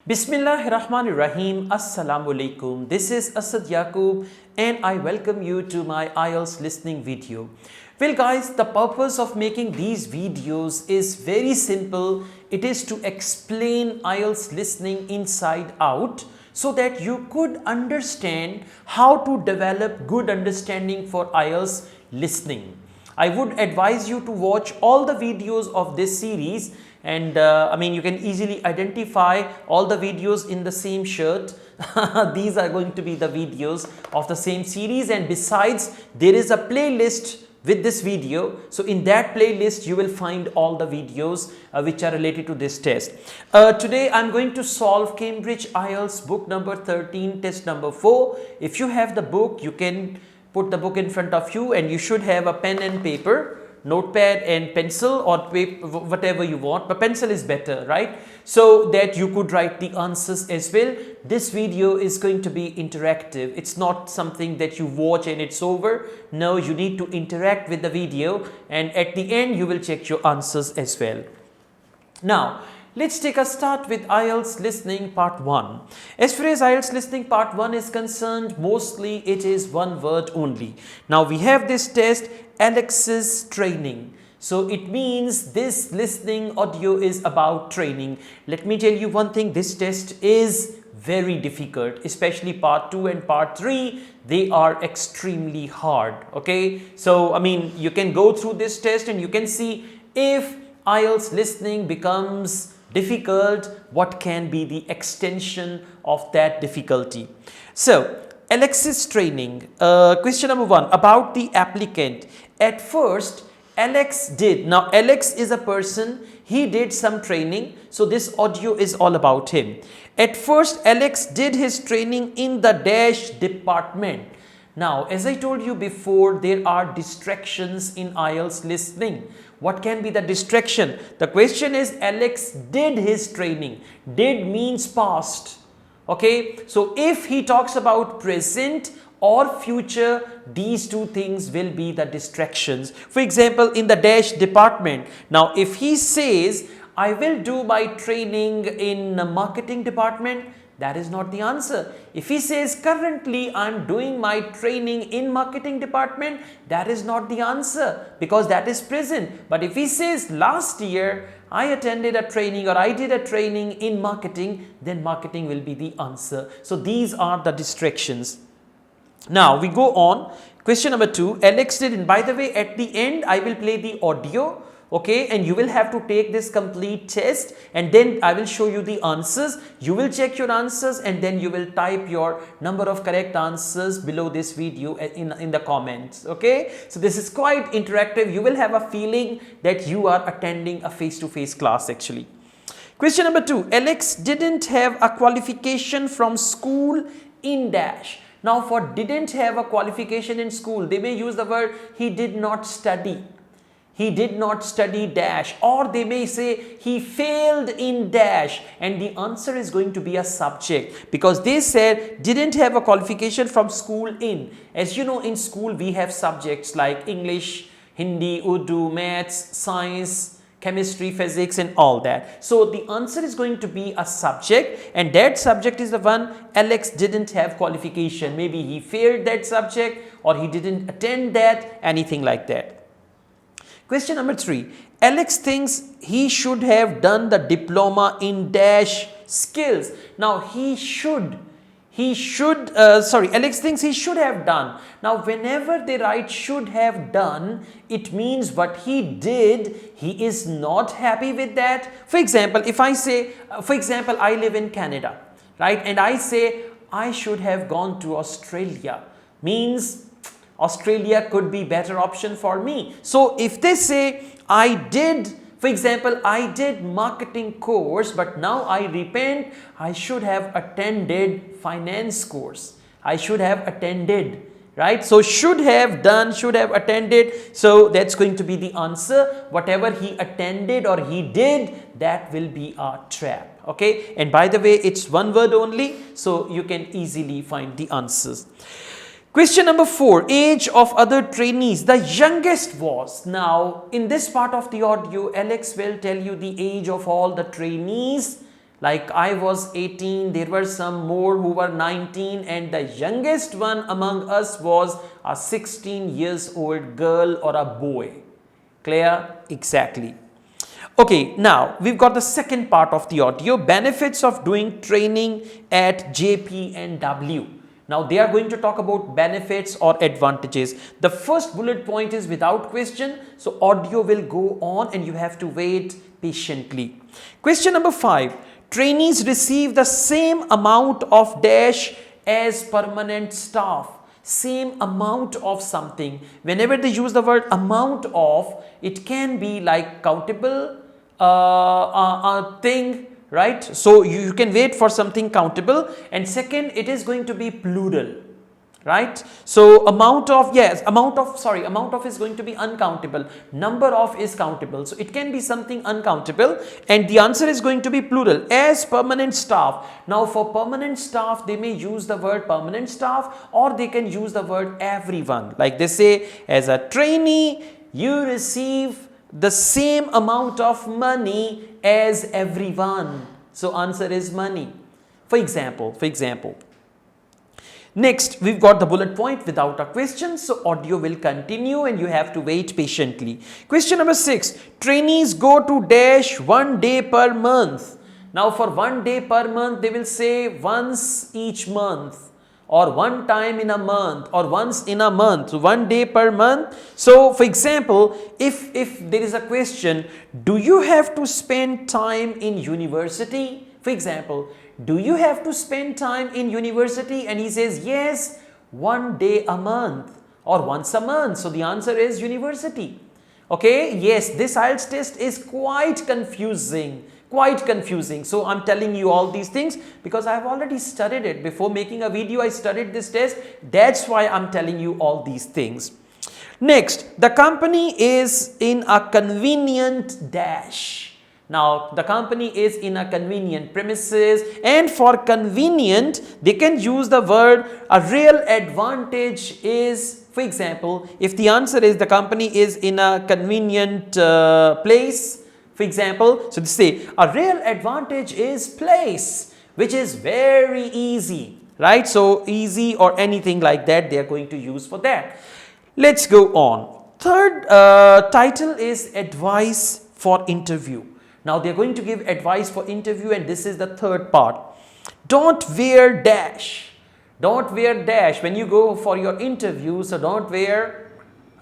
Bismillahirrahmanirrahim. Assalamu alaikum. This is Asad Yaqub and I welcome you to my IELTS listening video. Well guys, the purpose of making these videos is very simple. It is to explain IELTS listening inside out so that you could understand how to develop good understanding for IELTS listening. I would advise you to watch all the videos of this series and you can easily identify all the videos in the same shirt. These are going to be the videos of the same series, and besides there is a playlist with this video. So in that playlist you will find all the videos which are related to this test. Today I'm going to solve Cambridge IELTS book number 13, test number 4. If you have the book, you can put the book in front of you and you should have a pen and paper, notepad and pencil, or paper, whatever you want, but pencil is better, right? So that you could write the answers as well. This video is going to be interactive. It's not something that you watch and it's over. No, you need to interact with the video, and at the end you will check your answers as well. Now let's take a start with IELTS listening part 1. As far as IELTS listening part 1 is concerned, mostly it is one word only. Now we have this test, Alex's training. So it means this listening audio is about training. Let me tell you one thing, this test is very difficult, especially part 2 and part 3. They are extremely hard. Okay, so you can go through this test and you can see if IELTS listening becomes difficult, what can be the extension of that difficulty. So Alex's training, question number 1, about the applicant. At first Alex did, now Alex is a person, he did some training, so this audio is all about him. At first Alex did his training in the dash department. Now as I told you before, there are distractions in IELTS listening. What can be the distraction? The question is Alex did his training. Did means past. Okay, so if he talks about present or future, these two things will be the distractions. For example, in the dash department, now if he says I will do my training in the marketing department, that is not the answer. If he says currently I am doing my training in marketing department, that is not the answer because that is present. But if he says last year I attended a training or I did a training in marketing, then marketing will be the answer. So these are the distractions. Now we go on. Question number 2, Alex did, and by the way at the end I will play the audio. Okay, and you will have to take this complete test and then I will show you the answers. You will check your answers and then you will type your number of correct answers below this video in the comments. Okay, so this is quite interactive. You will have a feeling that you are attending a face-to-face class actually. Question number 2, Alex didn't have a qualification from school in dash. Now for didn't have a qualification in school, they may use the word he did not study. He did not study dash, or they may say he failed in dash, and the answer is going to be a subject because they said didn't have a qualification from school in. As you know, in school we have subjects like English, Hindi, Urdu, maths, science, chemistry, physics and all that. So the answer is going to be a subject, and that subject is the one Alex didn't have qualification. Maybe he failed that subject or he didn't attend that, anything like that. Question number 3, Alex thinks he should have done the diploma in dash skills. Now Alex thinks he should have done. Now whenever they write should have done, it means what he did, he is not happy with that. For example, if I say, I live in Canada, right, and I say I should have gone to Australia, means Australia could be better option for me. So if they say I did, for example, I did marketing course, but now I repent, I should have attended finance course. I should have attended, right? So should have done, should have attended. So that's going to be the answer. Whatever he attended or he did, that will be a trap. Okay, and by the way, it's one word only, so you can easily find the answers. Question number 4, age of other trainees. The youngest was, now in this part of the audio, Alex will tell you the age of all the trainees Like I was 18, there were some more who were 19, and the youngest one among us was a 16 years old girl or a boy. Clear? Exactly. Okay, now we've got the second part of the audio, benefits of doing training at JP&W. Now they are going to talk about benefits or advantages. The first bullet point is without question, so audio will go on and you have to wait patiently. Question number 5, trainees receive the same amount of dash as permanent staff. Same amount of something. Whenever they use the word amount of, it can be like countable thing, right? So you can wait for something countable. And second, it is going to be plural, right? So amount of is going to be uncountable, number of is countable, so it can be something uncountable, and the answer is going to be plural, as permanent staff. Now for permanent staff, they may use the word permanent staff, or they can use the word everyone, like they say, as a trainee you receive the same amount of money as everyone, so answer is money. For example, next, we've got the bullet point without a question, so audio will continue and you have to wait patiently. Question number 6, trainees go to dash 1 day per month. Now for 1 day per month, they will say once each month, or one time in a month, or once in a month, 1 day per month. So for example, if there is a question, do you have to spend time in university? For example, do you have to spend time in university? And he says yes, 1 day a month or once a month. So the answer is university. Okay, yes, this IELTS test is quite confusing. So I'm telling you all these things because I have already studied it. Before making a video, I studied this test. That's why I'm telling you all these things. Next, the company is in a convenient dash. Now, the company is in a convenient premises, and for convenient, they can use the word a real advantage is, for example, if the answer is the company is in a convenient place, for example, so they say a real advantage is place, which is very easy, right? So easy or anything like that, they are going to use for that. Let's go on. Third title is advice for interview. Now they are going to give advice for interview, and this is the third part. Don't wear dash. Don't wear dash when you go for your interview. So don't wear,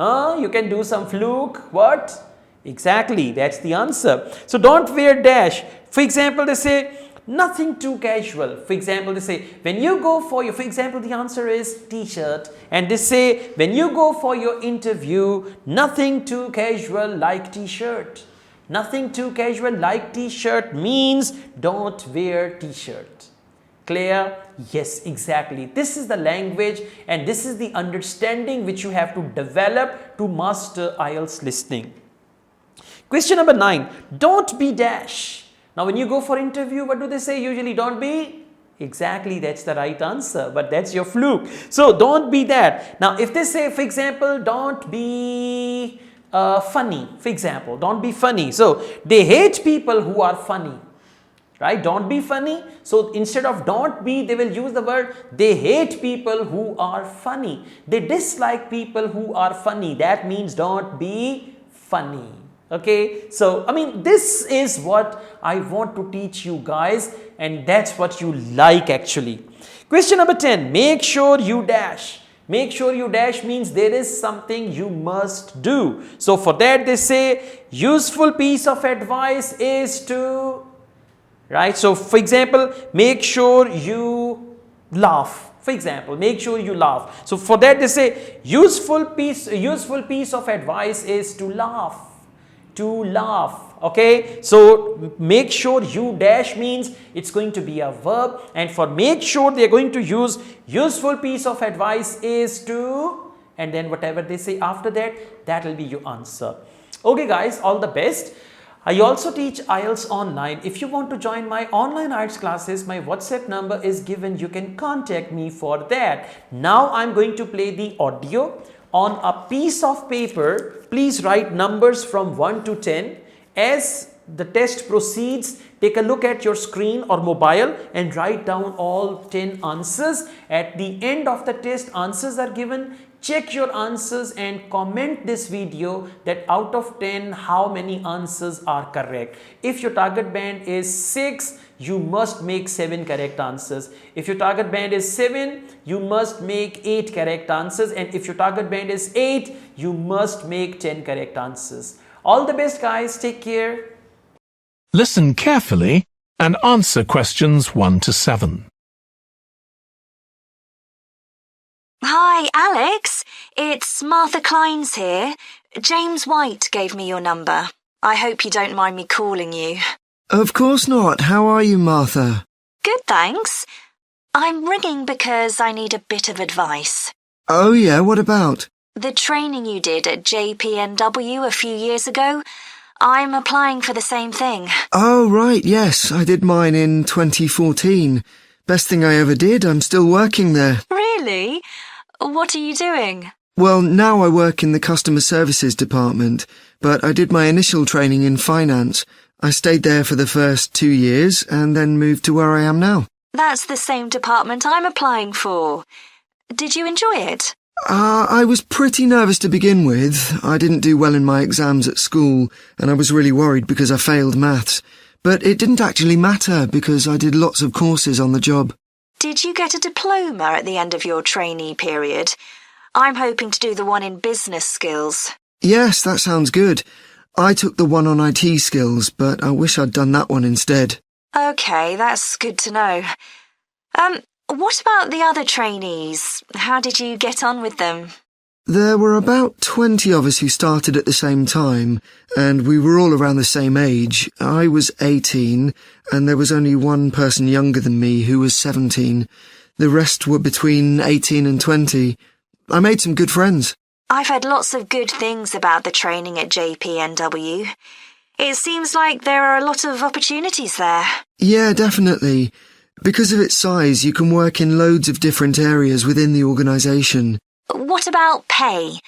you can do some fluke. What? Exactly, that's the answer. So don't wear dash. For example, they say nothing too casual. For example, they say when you go for your, for example, the answer is t-shirt, and they say when you go for your interview, nothing too casual like t-shirt. Nothing too casual like t-shirt means don't wear t-shirt. Clear? Yes, exactly. This is the language and this is the understanding which you have to develop to master IELTS listening. Question number 9, don't be dash. Now when you go for interview, what do they say usually? Don't be? Exactly, that's the right answer, but that's your fluke. So don't be that. Now if they say, for example, don't be funny, for example, don't be funny. So they hate people who are funny, right? Don't be funny. So instead of don't be, they will use the word they hate people who are funny. They dislike people who are funny. That means don't be funny. Okay, so I mean, this is what I want to teach you guys, and that's what you like actually. Question number 10, make sure you dash. Make sure you dash means there is something you must do. So for that they say useful piece of advice is to, right? So for example, make sure you laugh. For example, make sure you laugh. So for that they say useful piece of advice is to laugh. To laugh. Okay, so make sure you dash means it's going to be a verb, and for make sure they are going to use useful piece of advice is to, and then whatever they say after that, that will be your answer. Okay guys, all the best. I also teach IELTS online. If you want to join my online IELTS classes, my WhatsApp number is given. You can contact me for that. Now I'm going to play the audio. On a piece of paper, please write numbers from 1 to 10. As the test proceeds, take a look at your screen or mobile and write down all 10 answers. At the end of the test, answers are given. Check your answers and comment this video that out of 10 how many answers are correct. If your target band is 6, you must make 7 correct answers. If your target band is 7, you must make 8 correct answers, and if your target band is 8, you must make 10 correct answers. All the best, guys. Take care. Listen carefully and answer questions 1 to 7. Hi, Alex. It's Martha Clines here. James White gave me your number. I hope you don't mind me calling you. Of course not. How are you, Martha? Good, thanks. I'm ringing because I need a bit of advice. Oh yeah, what about? The training you did at JPNW a few years ago, I'm applying for the same thing. Oh right, yes, I did mine in 2014. Best thing I ever did. I'm still working there. Really? What are you doing? Well, now I work in the customer services department, but I did my initial training in finance. I stayed there for the first 2 years and then moved to where I am now. That's the same department I'm applying for. Did you enjoy it? I was pretty nervous to begin with. I didn't do well in my exams at school, and I was really worried because I failed maths. But it didn't actually matter because I did lots of courses on the job. Did you get a diploma at the end of your trainee period? I'm hoping to do the one in business skills. Yes, that sounds good. I took the one on IT skills, but I wish I'd done that one instead. Okay, that's good to know. What about the other trainees? How did you get on with them? There were about 20 of us who started at the same time, and we were all around the same age. I was 18, and there was only one person younger than me who was 17. The rest were between 18 and 20. I made some good friends. I've heard lots of good things about the training at JPNW. It seems like there are a lot of opportunities there. Yeah, definitely. Because of its size, you can work in loads of different areas within the organisation. What about pay?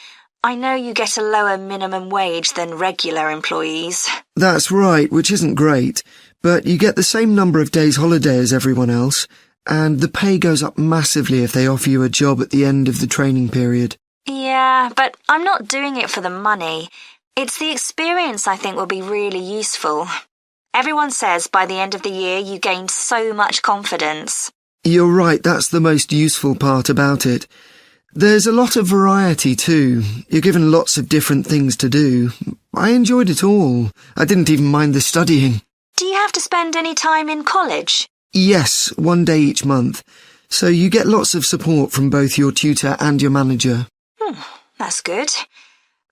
I know you get a lower minimum wage than regular employees. That's right, which isn't great, but you get the same number of days holiday as everyone else, and the pay goes up massively if they offer you a job at the end of the training period. Yeah, but I'm not doing it for the money. It's the experience I think will be really useful. Everyone says by the end of the year you gain so much confidence. You're right, that's the most useful part about it. There's a lot of variety too. You're given lots of different things to do. I enjoyed it all. I didn't even mind the studying. Do you have to spend any time in college? Yes, 1 day each month. So you get lots of support from both your tutor and your manager. That's good.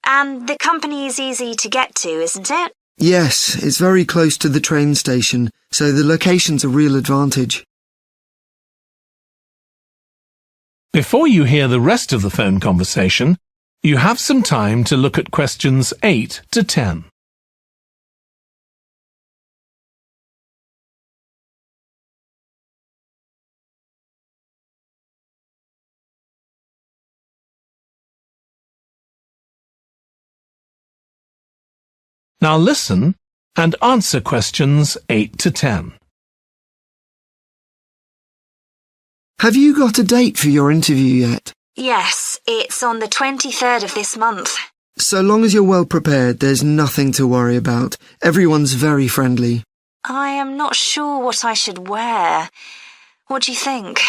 And the company is easy to get to, isn't it? Yes, it's very close to the train station, so the location's a real advantage. Before you hear the rest of the phone conversation, you have some time to look at questions 8 to 10. Now listen and answer questions 8 to 10. Have you got a date for your interview yet? Yes, it's on the 23rd of this month. So long as you're well prepared, there's nothing to worry about. Everyone's very friendly. I am not sure what I should wear. What do you think?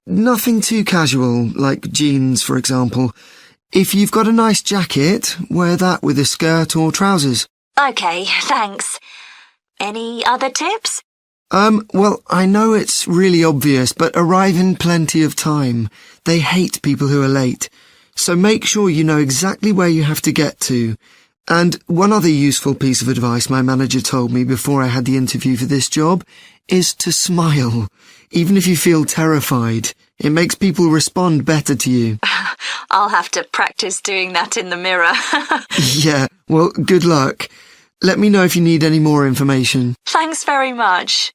Nothing too casual, like jeans, for example. If you've got a nice jacket, wear that with a skirt or trousers. Okay, thanks. Any other tips? Well, I know it's really obvious, but arrive in plenty of time. They hate people who are late. So make sure you know exactly where you have to get to. And one other useful piece of advice my manager told me before I had the interview for this job is to smile. Even if you feel terrified, it makes people respond better to you. I'll have to practice doing that in the mirror. Yeah, well, good luck. Let me know if you need any more information. Thanks very much.